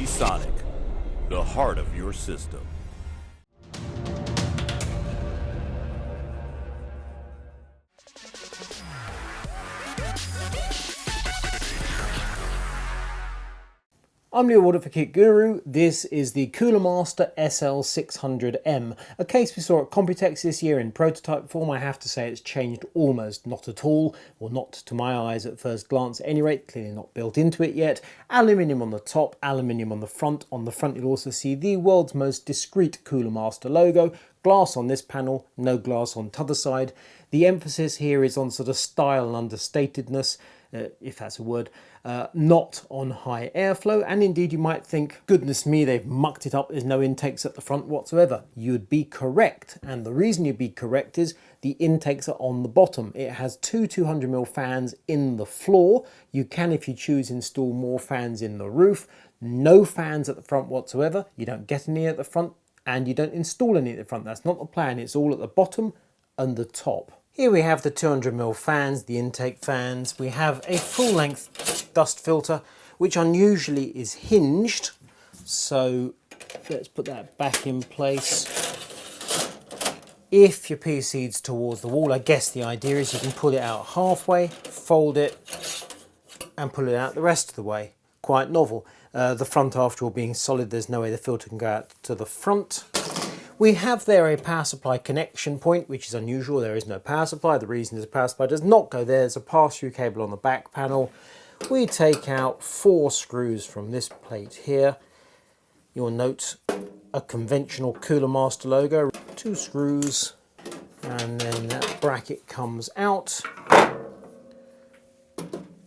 Panasonic, the heart of your system. I'm Leo Warder for Kit Guru. This is the Cooler Master SL600M, a case we saw at Computex this year in prototype form. I have to say it's changed almost not at all, or not to my eyes at first glance at any rate, clearly not built into it yet. Aluminium on the top, aluminium on the front. On the front you'll also see the world's most discreet Cooler Master logo. Glass on this panel, no glass on t'other side. The emphasis here is on sort of style and understatedness, if that's a word, not on high airflow. And indeed you might think, goodness me, they've mucked it up, there's no intakes at the front whatsoever. You'd be correct, and the reason you'd be correct is the intakes are on the bottom. It has two 200mm fans in the floor. You can, if you choose, install more fans in the roof. No fans at the front whatsoever. You don't get any at the front and you don't install any at the front. That's not the plan. It's all at the bottom and the top. Here we have the 200mm fans, the intake fans. We have a full-length dust filter, which unusually is hinged. So let's put that back in place. If your PC's towards the wall, I guess the idea is you can pull it out halfway, fold it, and pull it out the rest of the way. Quite novel. The front, after all, being solid, there's no way the filter can go out to the front. We have there a power supply connection point, which is unusual. There is no power supply. The reason is the power supply does not go there. There's a pass-through cable on the back panel. We take out 4 screws from this plate here. You'll note a conventional Cooler Master logo. 2 screws, and then that bracket comes out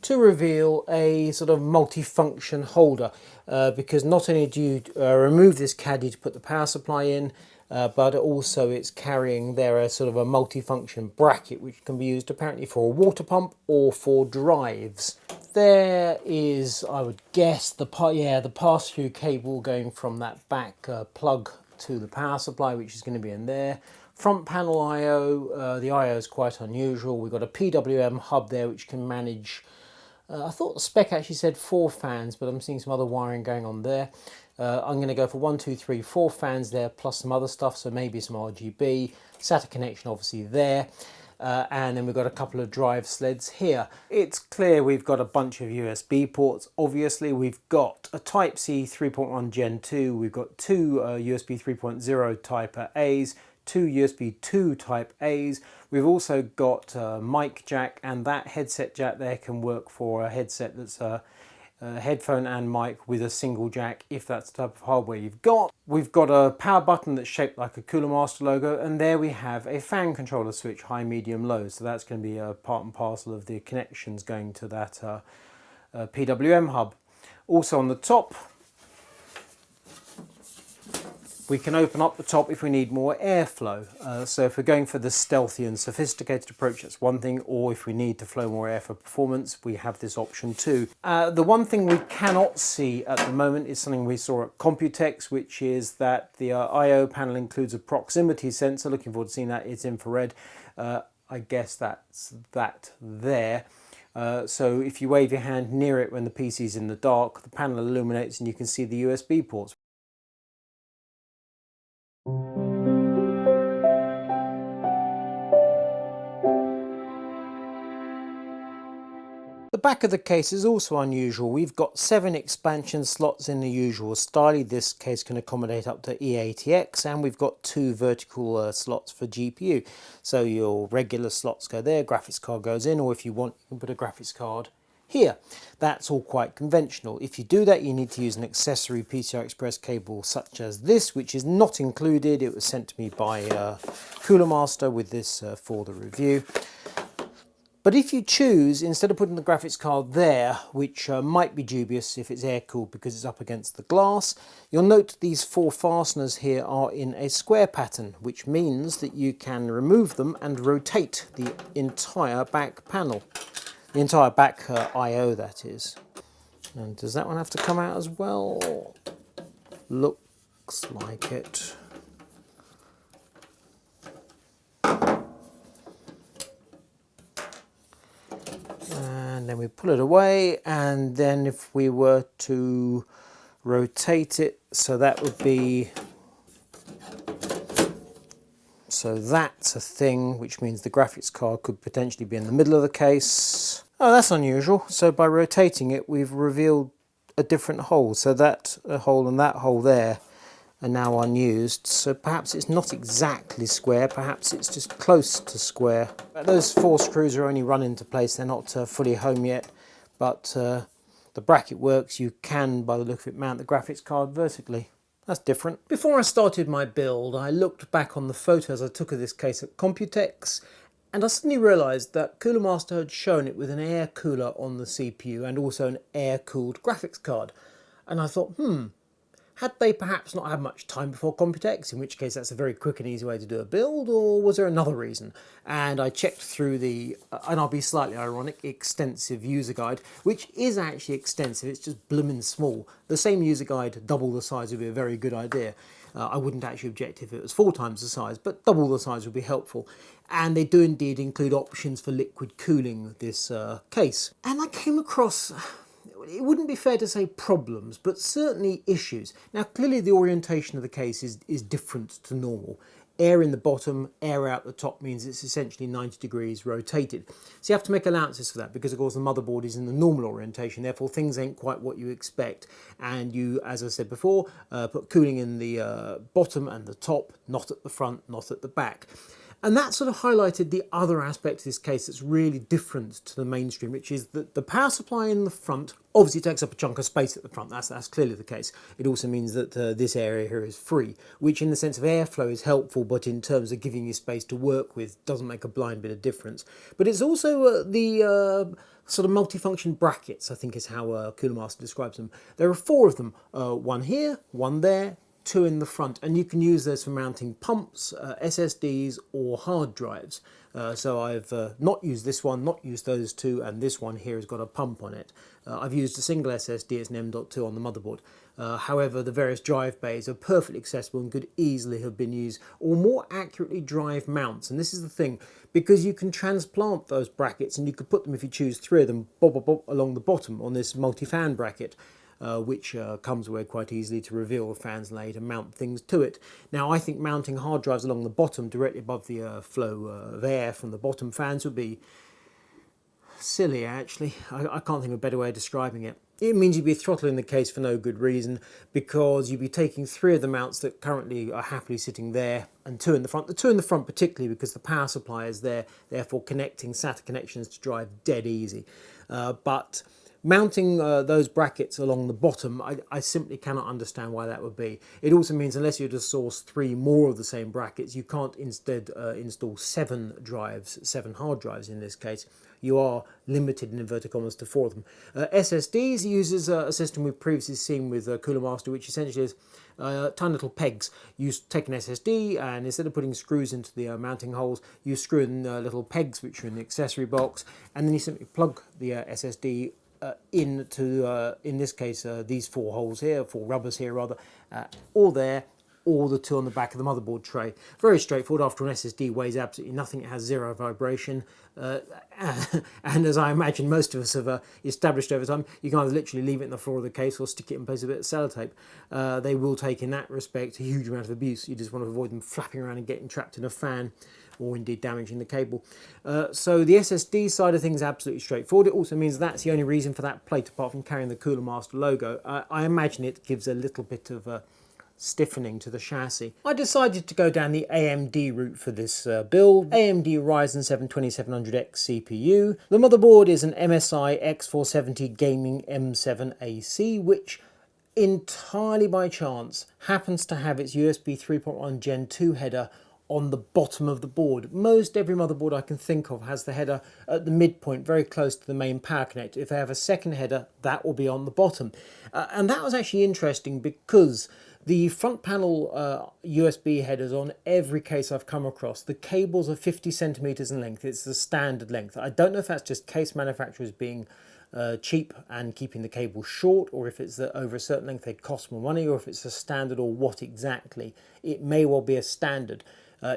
to reveal a sort of multi-function holder, because not only do you remove this caddy to put the power supply in, but also it's carrying there a sort of a multi-function bracket which can be used apparently for a water pump or for drives. There is, I would guess, the pass-through cable going from that back plug to the power supply, which is going to be in there. Front panel I/O, the I/O is quite unusual. We've got a PWM hub there which can manage, I thought the spec actually said 4 fans, but I'm seeing some other wiring going on there. I'm going to go for 1, 2, 3, 4 fans there, plus some other stuff, so maybe some RGB. SATA connection obviously there. And then we've got a couple of drive sleds here. It's clear we've got a bunch of USB ports. Obviously we've got a Type-C 3.1 Gen 2, we've got 2 USB 3.0 Type A's, 2 USB 2 Type A's. We've also got a mic jack, and that headset jack there can work for a headset that's a headphone and mic with a single jack, if that's the type of hardware you've got. We've got a power button that's shaped like a Cooler Master logo, and there we have a fan controller switch, high, medium, low. So that's going to be a part and parcel of the connections going to that PWM hub. Also on the top, we can open up the top if we need more airflow. So if we're going for the stealthy and sophisticated approach, that's one thing, or if we need to flow more air for performance, we have this option too. The one thing we cannot see at the moment is something we saw at Computex, which is that the I/O panel includes a proximity sensor. Looking forward to seeing that. It's infrared. I guess that's that there. So if you wave your hand near it when the PC is in the dark, the panel illuminates and you can see the USB ports. The back of the case is also unusual. We've got 7 expansion slots in the usual style. This case can accommodate up to E80X, and we've got 2 vertical slots for GPU. So your regular slots go there, graphics card goes in, or if you want, you can put a graphics card here. That's all quite conventional. If you do that, you need to use an accessory PCI Express cable such as this, which is not included. It was sent to me by Cooler Master with this for the review. But if you choose, instead of putting the graphics card there, which might be dubious if it's air-cooled because it's up against the glass, you'll note these 4 fasteners here are in a square pattern, which means that you can remove them and rotate the entire back panel. The entire back I/O, that is. And does that one have to come out as well? Looks like it. And then we pull it away, and then if we were to rotate it, so that would be, so that's a thing, which means the graphics card could potentially be in the middle of the case. Oh, that's unusual. So by rotating it, we've revealed a different hole. So that hole and that hole there are now unused. So perhaps it's not exactly square, perhaps it's just close to square. Those 4 screws are only run into place, they're not fully home yet, but the bracket works. You can, by the look of it, mount the graphics card vertically. That's different. Before I started my build, I looked back on the photos I took of this case at Computex, and I suddenly realised that Cooler Master had shown it with an air cooler on the CPU and also an air-cooled graphics card. And I thought, had they perhaps not had much time before Computex, in which case that's a very quick and easy way to do a build, or was there another reason? And I checked through the, and I'll be slightly ironic, extensive user guide, which is actually extensive, it's just blooming small. The same user guide, double the size, would be a very good idea. I wouldn't actually object if it was 4 times the size, but double the size would be helpful. And they do indeed include options for liquid cooling this case. And I came across, it wouldn't be fair to say problems, but certainly issues. Now clearly the orientation of the case is different to normal. Air in the bottom, air out the top means it's essentially 90 degrees rotated. So you have to make allowances for that because of course the motherboard is in the normal orientation, therefore things ain't quite what you expect. And you, as I said before, put cooling in the bottom and the top, not at the front, not at the back. And that sort of highlighted the other aspect of this case that's really different to the mainstream, which is that the power supply in the front obviously takes up a chunk of space at the front. That's clearly the case. It also means that this area here is free, which in the sense of airflow is helpful, but in terms of giving you space to work with doesn't make a blind bit of difference. But it's also the sort of multifunction brackets, I think is how Cooler Master describes them. There are 4 of them, one here, one there, 2 in the front, and you can use those for mounting pumps, SSDs or hard drives. So I've not used this one, not used those 2, and this one here has got a pump on it. I've used a single SSD, it's an M.2 on the motherboard. However, the various drive bays are perfectly accessible and could easily have been used, or more accurately drive mounts. And this is the thing, because you can transplant those brackets and you could put them, if you choose 3 of them, bob, bob, bob, along the bottom on this multi-fan bracket. Which comes away quite easily to reveal the fans laid and mount things to it. Now I think mounting hard drives along the bottom directly above the flow of air from the bottom fans would be silly actually. I can't think of a better way of describing it. It means you'd be throttling the case for no good reason because you'd be taking 3 of the mounts that currently are happily sitting there and 2 in the front. The 2 in the front particularly because the power supply is there, therefore connecting SATA connections to drive dead easy. But mounting those brackets along the bottom, I simply cannot understand why that would be. It also means unless you were to source 3 more of the same brackets, you can't instead install 7 drives, 7 hard drives in this case. You are limited in inverted commas to 4 of them. SSDs uses a system we've previously seen with Cooler Master, which essentially is tiny little pegs. You take an SSD and instead of putting screws into the mounting holes, you screw in little pegs which are in the accessory box, and then you simply plug the SSD into, in this case, these 4 holes here, 4 rubbers here rather, or there, or the 2 on the back of the motherboard tray. Very straightforward. After an SSD weighs absolutely nothing, it has 0 vibration, and as I imagine most of us have established over time, you can either literally leave it in the floor of the case or stick it in place of a bit of sellotape. They will take, in that respect, a huge amount of abuse. You just want to avoid them flapping around and getting trapped in a fan, or indeed damaging the cable. So the SSD side of things is absolutely straightforward. It also means that's the only reason for that plate, apart from carrying the Cooler Master logo. I imagine it gives a little bit of stiffening to the chassis. I decided to go down the AMD route for this build. AMD Ryzen 7 2700X CPU. The motherboard is an MSI X470 Gaming M7 AC, which entirely by chance happens to have its USB 3.1 Gen 2 header on the bottom of the board. Most every motherboard I can think of has the header at the midpoint, very close to the main power connector. If they have a second header, that will be on the bottom. And that was actually interesting because the front panel USB headers on every case I've come across, the cables are 50 centimeters in length. It's the standard length. I don't know if that's just case manufacturers being cheap and keeping the cable short, or if it's that over a certain length they cost more money, or if it's a standard, or what exactly. It may well be a standard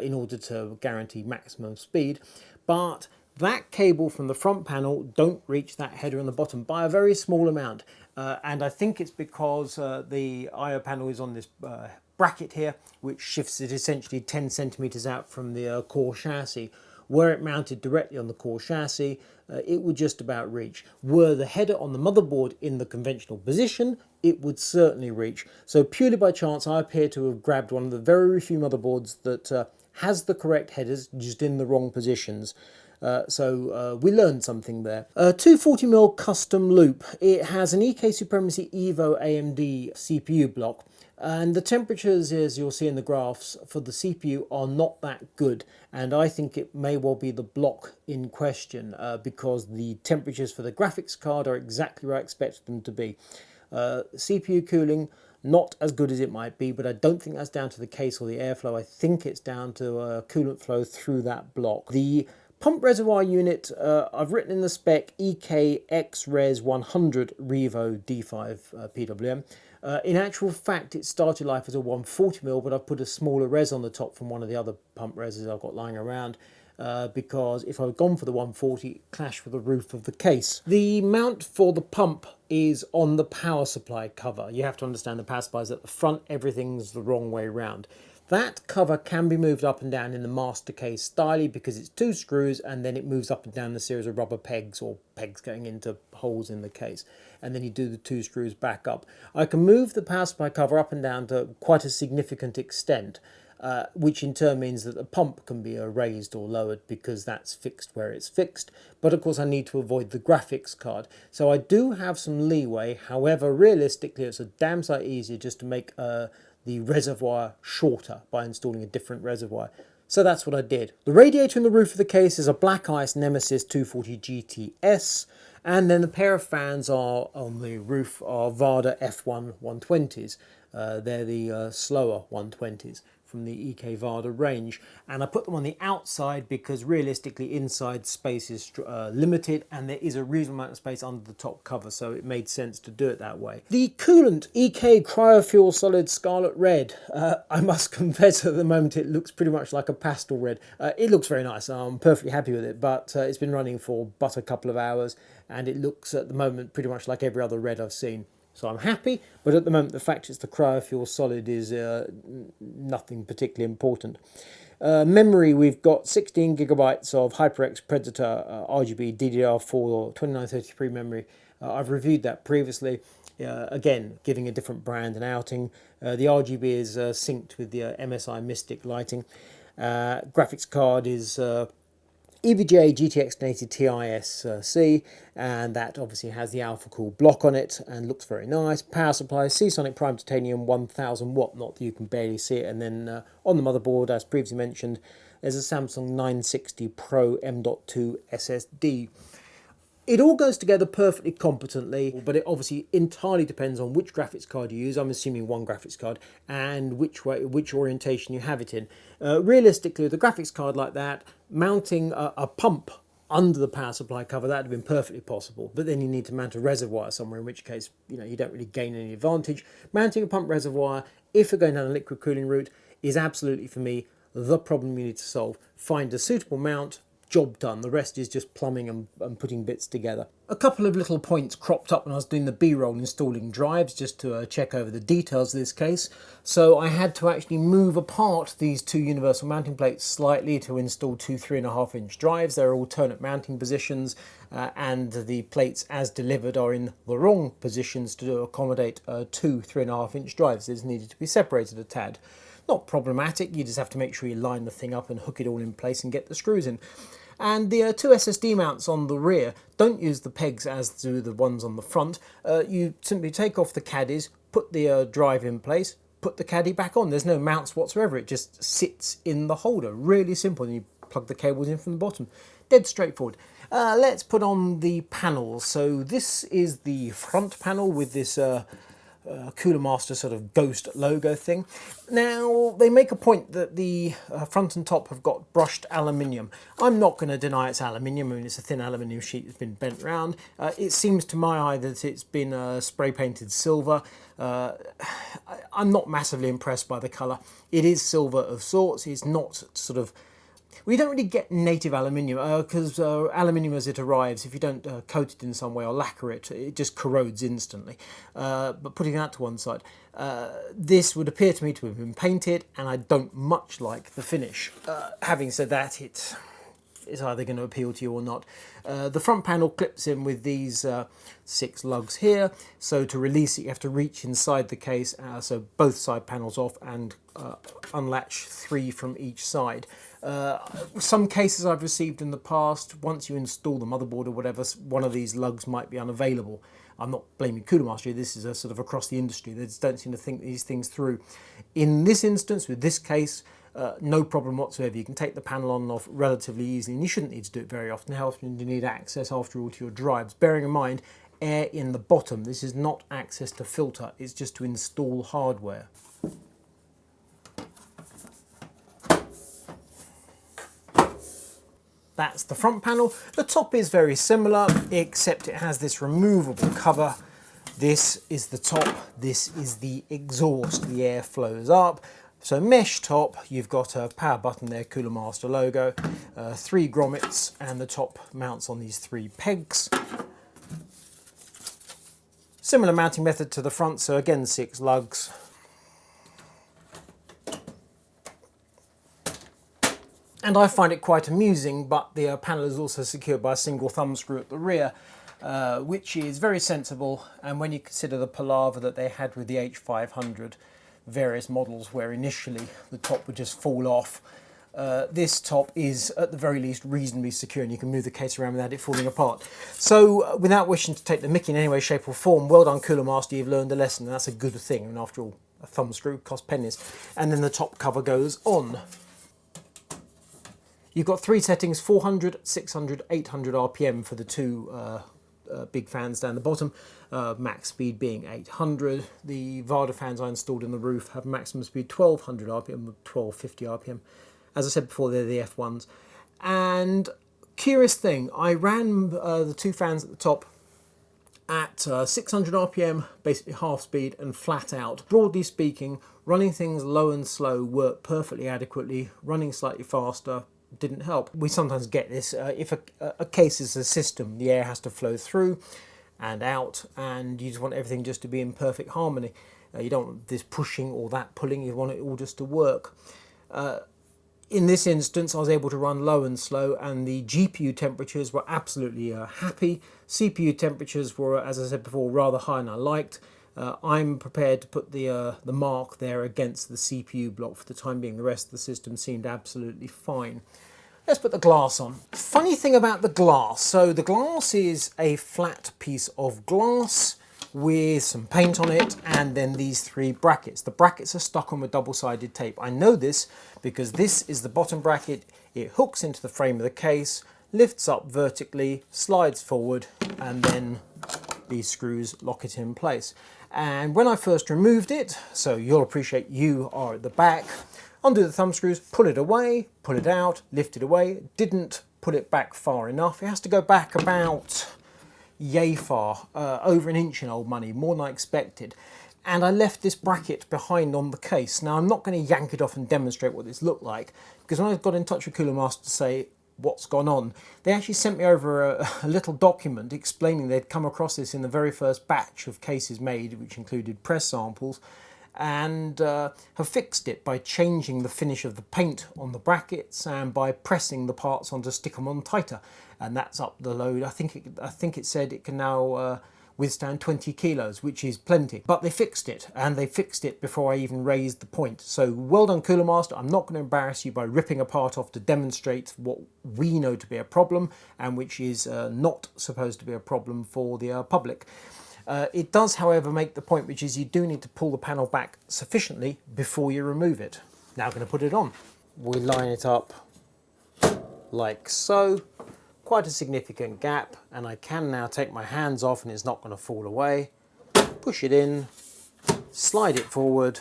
in order to guarantee maximum speed, but That cable from the front panel don't reach that header on the bottom by a very small amount. And I think it's because the I/O panel is on this bracket here, which shifts it essentially 10 centimeters out from the core chassis. Were it mounted directly on the core chassis, it would just about reach. Were the header on the motherboard in the conventional position, it would certainly reach. So purely by chance, I appear to have grabbed one of the very few motherboards that has the correct headers, just in the wrong positions. So we learned something there. 240mm custom loop. It has an EK Supremacy Evo AMD CPU block, and the temperatures, as you'll see in the graphs, for the CPU are not that good, and I think it may well be the block in question because the temperatures for the graphics card are exactly where I expected them to be. CPU cooling, not as good as it might be, but I don't think that's down to the case or the airflow. I think it's down to coolant flow through that block. The pump reservoir unit, I've written in the spec EK X-Res 100 Revo D5 PWM. In actual fact, it started life as a 140mm, but I've put a smaller res on the top from one of the other pump reses I've got lying around. Because if I had gone for the 140, it clashed with the roof of the case. The mount for the pump is on the power supply cover. You have to understand the power supply is at the front, everything's the wrong way round. That cover can be moved up and down in the MasterCase styling because it's 2 screws and then it moves up and down the series of rubber pegs or pegs going into holes in the case. And then you do the 2 screws back up. I can move the power supply cover up and down to quite a significant extent, which in turn means that the pump can be raised or lowered because that's fixed where it's fixed. But of course I need to avoid the graphics card. So I do have some leeway. However, realistically, it's a damn sight easier just to make the reservoir shorter by installing a different reservoir. So that's what I did. The radiator in the roof of the case is a Black Ice Nemesis 240 GTS, and then the pair of fans are on the roof are Vada F1 120s. They're the slower 120s from the EK Vada range, and I put them on the outside because realistically inside space is limited and there is a reasonable amount of space under the top cover, so it made sense to do it that way. The coolant EK Cryofuel Solid Scarlet Red, I must confess at the moment it looks pretty much like a pastel red. It looks very nice, I'm perfectly happy with it, but it's been running for but a couple of hours and it looks at the moment pretty much like every other red I've seen. So I'm happy, but at the moment the fact it's the cryofuel solid is nothing particularly important. Memory, we've got 16 gigabytes of HyperX Predator RGB DDR4 2933 memory. I've reviewed that previously, again giving a different brand and outing. The RGB is synced with the MSI Mystic lighting. Graphics card is EVGA GTX 1080 Ti SC, and that obviously has the Alpha Cool block on it and looks very nice. Power supply, Seasonic Prime Titanium 1000 watt, not that you can barely see it. And then on the motherboard, as previously mentioned, there's a Samsung 960 Pro M.2 SSD. It all goes together perfectly competently, but it obviously entirely depends on which graphics card you use. I'm assuming one graphics card, and which orientation you have it in. Realistically, with a graphics card like that, mounting a pump under the power supply cover, that would have been perfectly possible. But then you need to mount a reservoir somewhere, in which case, you don't really gain any advantage. Mounting a pump reservoir, if you're going down a liquid cooling route, is absolutely, for me, the problem you need to solve. Find a suitable mount, job done. The rest is just plumbing and putting bits together. A couple of little points cropped up when I was doing the B-roll installing drives, just to check over the details of this case. So I had to actually move apart these 2 universal mounting plates slightly to install 2 3.5-inch drives. They're alternate mounting positions, and the plates as delivered are in the wrong positions to accommodate 2 3.5-inch drives. These needed to be separated a tad. Not problematic, you just have to make sure you line the thing up and hook it all in place and get the screws in. And the 2 SSD mounts on the rear don't use the pegs as do the ones on the front. You simply take off the caddies, put the drive in place, put the caddy back on. There's no mounts whatsoever, it just sits in the holder. Really simple, and you plug the cables in from the bottom. Dead straightforward. Let's put on the panels. So this is the front panel with this Cooler Master sort of ghost logo thing. Now, they make a point that the front and top have got brushed aluminium. I'm not going to deny it's aluminium. I mean, it's a thin aluminium sheet that's been bent round. It seems to my eye that it's been spray painted silver. I'm not massively impressed by the colour. It is silver of sorts. It's not sort of We don't really get native aluminium because aluminium as it arrives, if you don't coat it in some way or lacquer it, it just corrodes instantly. But putting that to one side, this would appear to me to have been painted, and I don't much like the finish. Having said that, it's either going to appeal to you or not. The front panel clips in with these 6 lugs here, so to release it you have to reach inside the case, so both side panels off, and unlatch 3 from each side. Some cases I've received in the past, once you install the motherboard or whatever, one of these lugs might be unavailable. I'm not blaming Cooler Master, this is a sort of across the industry. They just don't seem to think these things through. In this instance, with this case, no problem whatsoever. You can take the panel on and off relatively easily, and you shouldn't need to do it very often. How often do you need access, after all, to your drives? Bearing in mind, air in the bottom. This is not access to filter, it's just to install hardware. That's the front panel. The top is very similar, except it has this removable cover. This is the top, this is the exhaust. The air flows up. So mesh top, you've got a power button there, Cooler Master logo, 3 grommets, and the top mounts on these 3 pegs. Similar mounting method to the front, so again 6 lugs. And I find it quite amusing, but the panel is also secured by a single thumb screw at the rear, which is very sensible. And when you consider the palaver that they had with the H500, various models where initially the top would just fall off, this top is at the very least reasonably secure, and you can move the case around without it falling apart. So without wishing to take the mickey in any way, shape or form, well done Cooler Master, you've learned a lesson, and that's a good thing. And after all, a thumb screw costs pennies. And then the top cover goes on. You've got 3 settings, 400, 600, 800 RPM for the 2 big fans down the bottom, max speed being 800. The Vega fans I installed in the roof have maximum speed 1200 RPM, 1250 RPM. As I said before, they're the F1s. And curious thing, I ran the 2 fans at the top at 600 RPM, basically half speed and flat out. Broadly speaking, running things low and slow worked perfectly adequately. Running slightly faster didn't help. We sometimes get this. If a case is a system, the air has to flow through and out, and you just want everything just to be in perfect harmony. You don't want this pushing or that pulling, you want it all just to work. In this instance, I was able to run low and slow, and the GPU temperatures were absolutely happy. CPU temperatures were, as I said before, rather high, and I liked. I'm prepared to put the mark there against the CPU block for the time being. The rest of the system seemed absolutely fine. Let's put the glass on. Funny thing about the glass, so the glass is a flat piece of glass with some paint on it, and then these 3 brackets. The brackets are stuck on with double-sided tape. I know this because this is the bottom bracket. It hooks into the frame of the case, lifts up vertically, slides forward, and then these screws lock it in place. And when I first removed it, so you'll appreciate you are at the back, undo the thumb screws, pull it away, pull it out, lift it away. Didn't put it back far enough. It has to go back about yay far, over an inch in old money, more than I expected. And I left this bracket behind on the case. Now I'm not going to yank it off and demonstrate what this looked like, because when I got in touch with Cooler Master to say what's gone on, they actually sent me over a little document explaining they'd come across this in the very first batch of cases made, which included press samples, and have fixed it by changing the finish of the paint on the brackets and by pressing the parts on to stick them on tighter. And that's up the load. I think it said it can now withstand 20 kilos, which is plenty. But they fixed it, and they fixed it before I even raised the point. So well done, Cooler Master. I'm not going to embarrass you by ripping a part off to demonstrate what we know to be a problem, and which is not supposed to be a problem for the public. It does, however, make the point, which is you do need to pull the panel back sufficiently before you remove it. Now I'm going to put it on. We line it up like so. Quite a significant gap, and I can now take my hands off and it's not going to fall away. Push it in, slide it forward,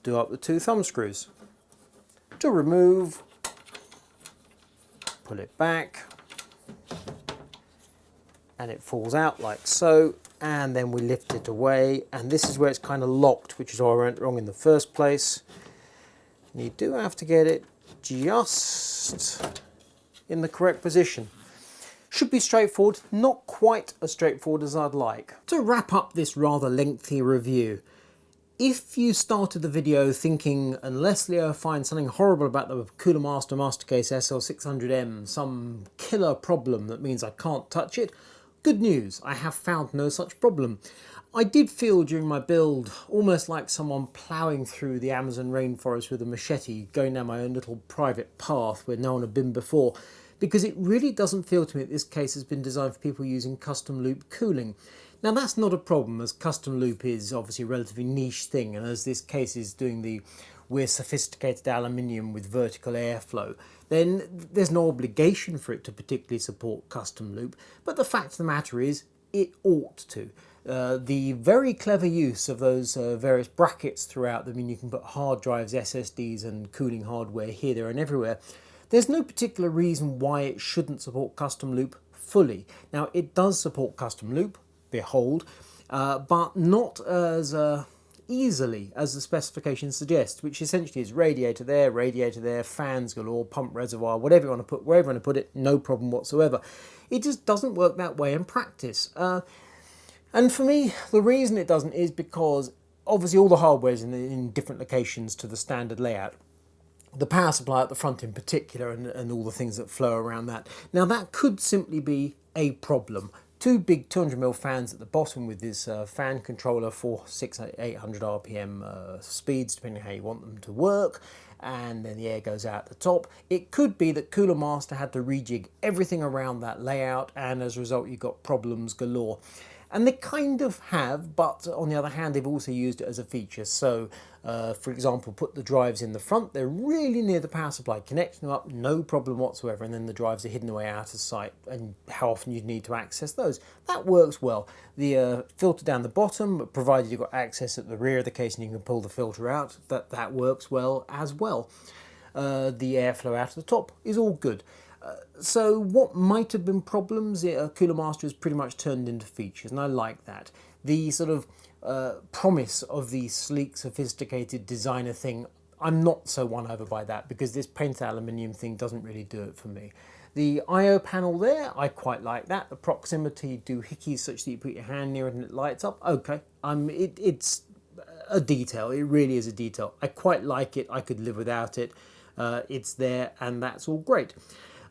do up the 2 thumb screws. To remove, pull it back, and it falls out like so, and then we lift it away, and this is where it's kind of locked, which is why I went wrong in the first place. And you do have to get it just in the correct position. Should be straightforward, not quite as straightforward as I'd like. To wrap up this rather lengthy review, if you started the video thinking, unless Leo finds something horrible about the Cooler Master MasterCase SL600M, some killer problem that means I can't touch it, good news, I have found no such problem. I did feel during my build almost like someone ploughing through the Amazon rainforest with a machete, going down my own little private path where no one had been before, because it really doesn't feel to me that this case has been designed for people using custom loop cooling. Now that's not a problem, as custom loop is obviously a relatively niche thing, and as this case is doing the we're sophisticated aluminium with vertical airflow, then there's no obligation for it to particularly support custom loop, but the fact of the matter is it ought to. The very clever use of those various brackets throughout them, I mean you can put hard drives, SSDs and cooling hardware here, there and everywhere. There's no particular reason why it shouldn't support custom loop fully. Now it does support custom loop, behold, but not as easily as the specification suggests, which essentially is radiator there, fans galore, pump reservoir, whatever you want to put, wherever you want to put it, no problem whatsoever. It just doesn't work that way in practice. And for me, the reason it doesn't is because obviously all the hardware is in different locations to the standard layout. The power supply at the front in particular and all the things that flow around that. Now that could simply be a problem. Two big 200mm fans at the bottom with this fan controller for 600-800 RPM speeds, depending on how you want them to work, and then the air goes out the top. It could be that Cooler Master had to rejig everything around that layout, and as a result you got problems galore. And they kind of have, but on the other hand they've also used it as a feature. So for example, put the drives in the front, they're really near the power supply, connect them up, no problem whatsoever, and then the drives are hidden away out of sight, and how often you'd need to access those. That works well. The filter down the bottom, provided you've got access at the rear of the case and you can pull the filter out, that works well as well. The airflow out of the top is all good. So what might have been problems, Cooler Master has pretty much turned into features, and I like that. The sort of promise of the sleek, sophisticated designer thing, I'm not so won over by that, because this painted aluminium thing doesn't really do it for me. The I/O panel there, I quite like that. The proximity doohickeys such that you put your hand near it and it lights up, okay. It's a detail, it really is a detail. I quite like it, I could live without it. It's there and that's all great.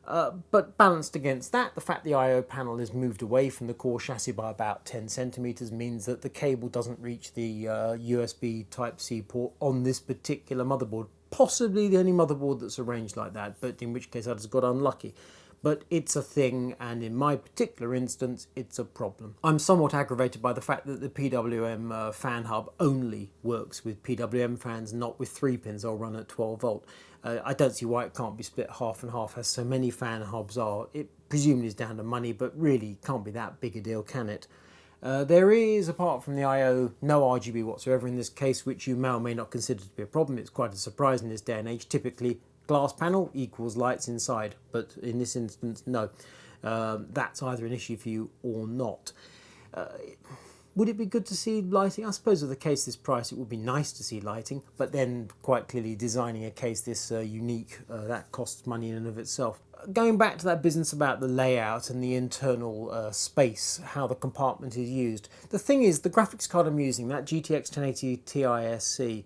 But balanced against that, the fact the I/O panel is moved away from the core chassis by about 10 centimeters means that the cable doesn't reach the USB Type-C port on this particular motherboard. Possibly the only motherboard that's arranged like that, but in which case I just got unlucky. But it's a thing, and in my particular instance, it's a problem. I'm somewhat aggravated by the fact that the PWM fan hub only works with PWM fans, not with 3 pins. I'll run at 12 volt. I don't see why it can't be split half and half, as so many fan hubs are. It presumably is down to money, but really can't be that big a deal, can it? There is, apart from the I/O, no RGB whatsoever in this case, which you may or may not consider to be a problem. It's quite a surprise in this day and age. Typically, glass panel equals lights inside, but in this instance, no. That's either an issue for you or not. Would it be good to see lighting? I suppose with a case this price, it would be nice to see lighting, but then quite clearly designing a case this unique, that costs money in and of itself. Going back to that business about the layout and the internal space, how the compartment is used. The thing is, the graphics card I'm using, that GTX 1080 Ti SC,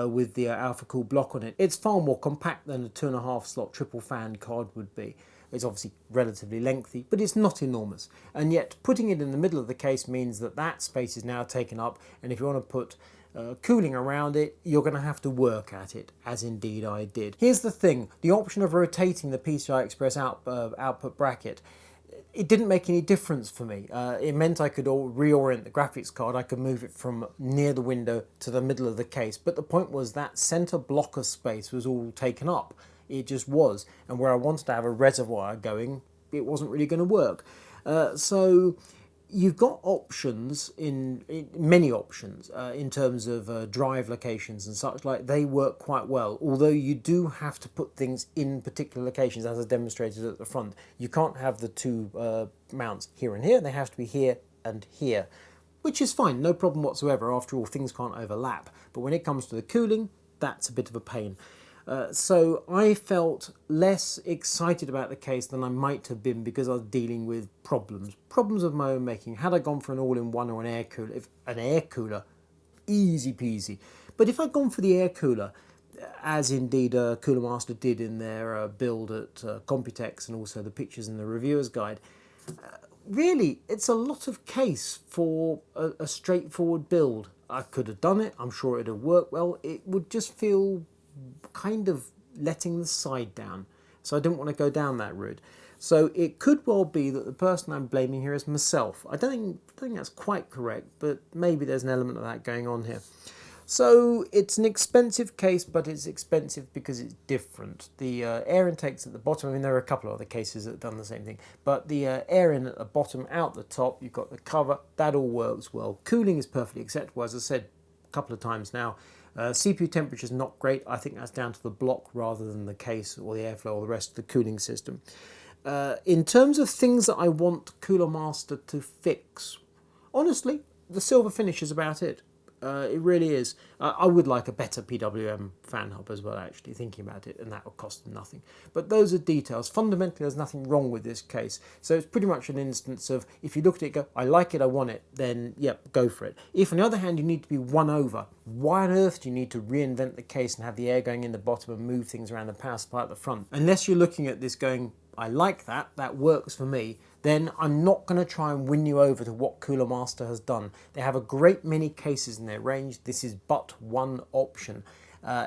with the alpha cool block on it, it's far more compact than a 2.5 slot triple fan card would be. It's obviously relatively lengthy, but it's not enormous. And yet putting it in the middle of the case means that that space is now taken up, and if you want to put cooling around it, you're going to have to work at it, as indeed I did. Here's the thing, the option of rotating the PCI Express output bracket, it didn't make any difference for me. It meant I could reorient the graphics card. I could move it from near the window to the middle of the case. But the point was that center block of space was all taken up. It just was. And where I wanted to have a reservoir going, it wasn't really going to work. So you've got options, many options, in terms of drive locations and such like. They work quite well, although you do have to put things in particular locations, as I demonstrated at the front. You can't have the two mounts here and here. They have to be here and here, which is fine, no problem whatsoever. After all, things can't overlap. But when it comes to the cooling, that's a bit of a pain. So I felt less excited about the case than I might have been because I was dealing with problems of my own making. Had I gone for an all-in-one or an air cooler, easy peasy. But if I'd gone for the air cooler, as indeed Cooler Master did in their build at Computex and also the pictures in the reviewer's guide, really it's a lot of case for a straightforward build. I could have done it, I'm sure it'd have worked well. It would just feel kind of letting the side down. So I didn't want to go down that route. So it could well be that the person I'm blaming here is myself. I don't think that's quite correct, but maybe there's an element of that going on here. So it's an expensive case, but it's expensive because it's different. The air intakes at the bottom, I mean there are a couple of other cases that have done the same thing, but the air in at the bottom, out the top, you've got the cover, that all works well. Cooling is perfectly acceptable, as I said a couple of times now. CPU temperature is not great. I think that's down to the block rather than the case or the airflow or the rest of the cooling system. In terms of things that I want Cooler Master to fix, honestly, the silver finish is about it. It really is. I would like a better PWM fan hub as well, actually, thinking about it, and that would cost them nothing. But those are details. Fundamentally, there's nothing wrong with this case. So it's pretty much an instance of, if you look at it and go, I like it, I want it, then, yep, go for it. If, on the other hand, you need to be won over, why on earth do you need to reinvent the case and have the air going in the bottom and move things around the power supply at the front? Unless you're looking at this going, I like that, that works for me, then I'm not going to try and win you over to what Cooler Master has done. They have a great many cases in their range. This is but one option.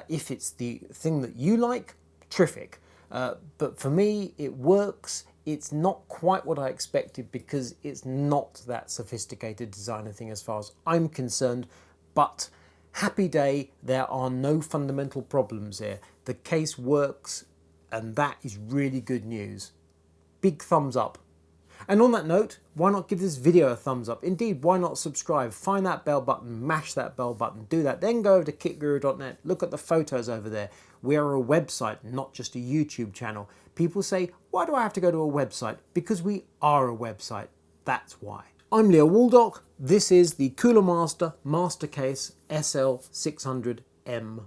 If it's the thing that you like, terrific. But for me, it works. It's not quite what I expected because it's not that sophisticated designer thing as far as I'm concerned. But happy day, there are no fundamental problems here. The case works, and that is really good news. Big thumbs up. And on that note, why not give this video a thumbs up? Indeed, why not subscribe? Find that bell button, mash that bell button, do that. Then go over to kitguru.net, look at the photos over there. We are a website, not just a YouTube channel. People say, why do I have to go to a website? Because we are a website, that's why. I'm Leo Waldock, this is the Cooler Master MasterCase SL600M.